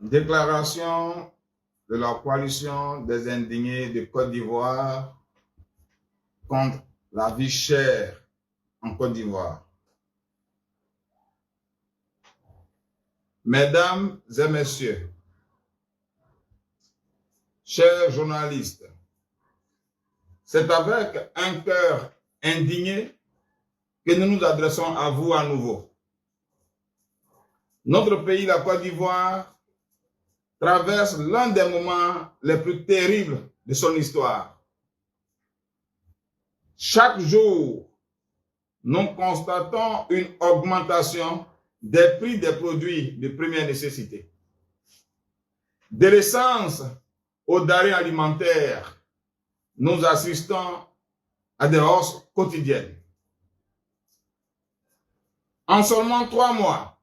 Déclaration de la coalition des indignés de Côte d'Ivoire contre la vie chère en Côte d'Ivoire. Mesdames et messieurs, chers journalistes, c'est avec un cœur indigné que nous nous adressons à vous à nouveau. Notre pays, la Côte d'Ivoire, traverse l'un des moments les plus terribles de son histoire. Chaque jour, nous constatons une augmentation des prix des produits de première nécessité. De l'essence aux denrées alimentaires, nous assistons à des hausses quotidiennes. En seulement 3 mois,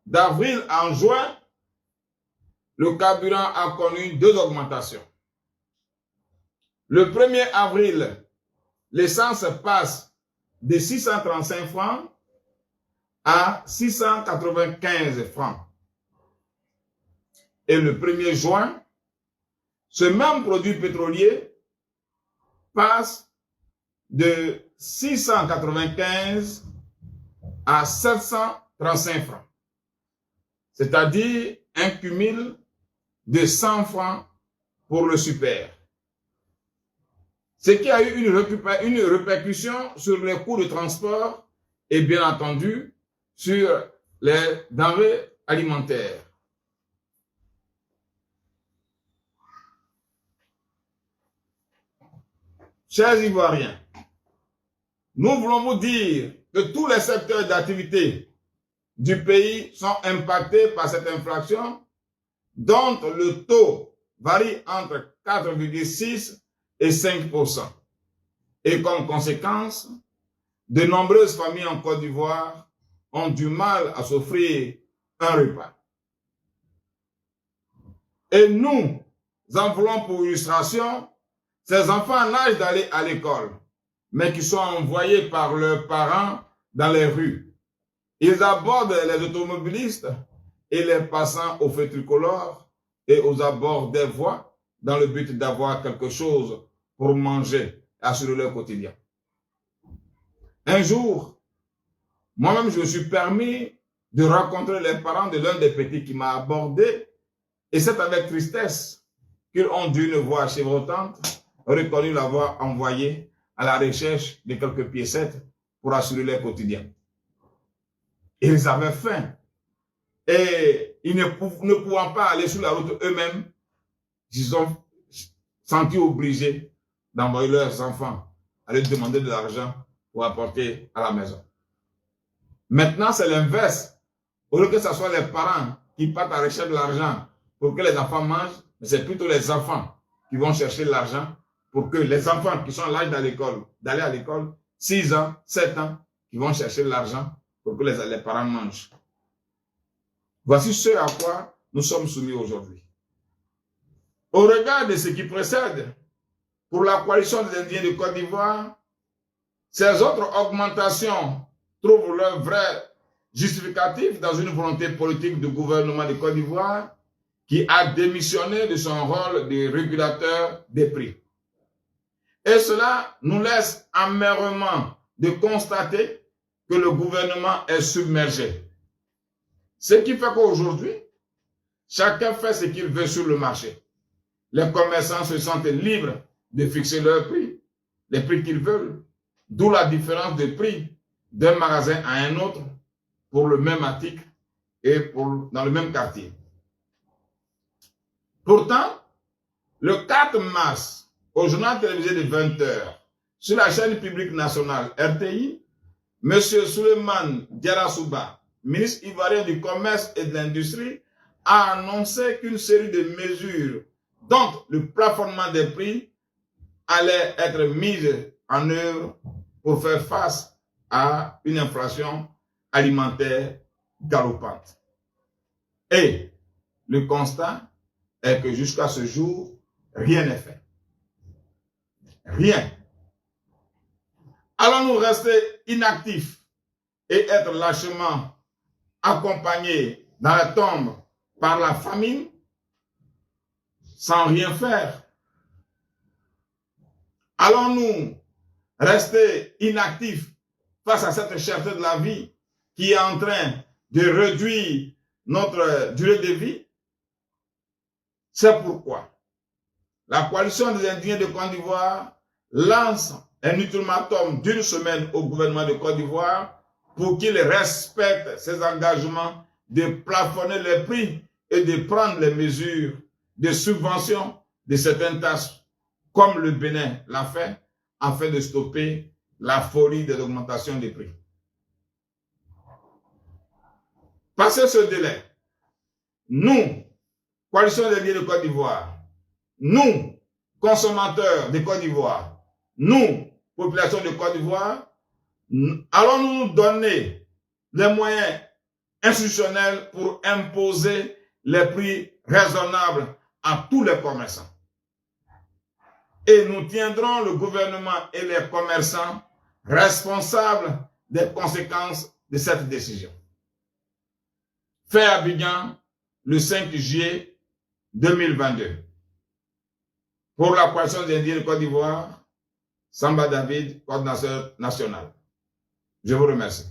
d'avril à juin, le carburant a connu 2 augmentations. Le 1er avril, l'essence passe de 635 francs à 695 francs. Et le 1er juin, ce même produit pétrolier passe de 695 à 735 francs. C'est-à-dire un cumul de 100 francs pour le super. Ce qui a eu une répercussion sur les coûts de transport et bien entendu sur les denrées alimentaires. Chers Ivoiriens, nous voulons vous dire que tous les secteurs d'activité du pays sont impactés par cette inflation dont le taux varie entre 4,6 et 5%. Et comme conséquence, de nombreuses familles en Côte d'Ivoire ont du mal à s'offrir un repas. Et nous en voulons pour illustration ces enfants en âge d'aller à l'école, mais qui sont envoyés par leurs parents dans les rues. Ils abordent les automobilistes et les passants au feu tricolore et aux abords des voies dans le but d'avoir quelque chose pour manger et assurer leur quotidien. Un jour, moi-même, je me suis permis de rencontrer les parents de l'un des petits qui m'a abordé et c'est avec tristesse qu'ils ont d'une voix chevrotante reconnu l'avoir envoyé à la recherche de quelques piécettes pour assurer leur quotidien. Ils avaient faim et ils ne pouvant pas aller sur la route eux-mêmes, ils ont senti obligés d'envoyer leurs enfants à leur demander de l'argent pour apporter à la maison. Maintenant, c'est l'inverse. Au lieu que ce soit les parents qui partent à la recherche de l'argent pour que les enfants mangent, mais c'est plutôt les enfants qui vont chercher l'argent pour que les enfants qui sont à l'âge d'aller à l'école, 6 ans, 7 ans, qui vont chercher l'argent pour que les parents mangent. Voici ce à quoi nous sommes soumis aujourd'hui. Au regard de ce qui précède, pour la coalition des Indiens de Côte d'Ivoire, ces autres augmentations trouvent leur vrai justificatif dans une volonté politique du gouvernement de Côte d'Ivoire qui a démissionné de son rôle de régulateur des prix. Et cela nous laisse amèrement de constater que le gouvernement est submergé. Ce qui fait qu'aujourd'hui, chacun fait ce qu'il veut sur le marché. Les commerçants se sentent libres de fixer leurs prix, les prix qu'ils veulent, d'où la différence de prix d'un magasin à un autre pour le même article et dans le même quartier. Pourtant, le 4 mars, au journal télévisé de 20h, sur la chaîne publique nationale RTI, M. Souleymane Diarra-Souba, ministre ivoirien du Commerce et de l'Industrie, a annoncé qu'une série de mesures, dont le plafonnement des prix, allait être mise en œuvre pour faire face à une inflation alimentaire galopante. Et le constat est que jusqu'à ce jour, rien n'est fait. Rien. Allons-nous rester inactifs et être lâchement accompagnés dans la tombe par la famine sans rien faire? Allons-nous rester inactifs face à cette cherté de la vie qui est en train de réduire notre durée de vie? C'est pourquoi la coalition des Indiens de Côte d'Ivoire lance un ultimatum d'une semaine au gouvernement de Côte d'Ivoire pour qu'il respecte ses engagements de plafonner les prix et de prendre les mesures de subvention de certaines tâches, comme le Bénin l'a fait, afin de stopper la folie de l'augmentation des prix. Passé ce délai, nous, coalition des Indiens de Côte d'Ivoire, nous, consommateurs de Côte d'Ivoire, nous, population de Côte d'Ivoire, allons nous donner les moyens institutionnels pour imposer les prix raisonnables à tous les commerçants. Et nous tiendrons le gouvernement et les commerçants responsables des conséquences de cette décision. Fait à Abidjan, le 5 juillet 2022. Pour la coalition des Indiens de Côte d'Ivoire, Samba David, coordinateur national. Je vous remercie.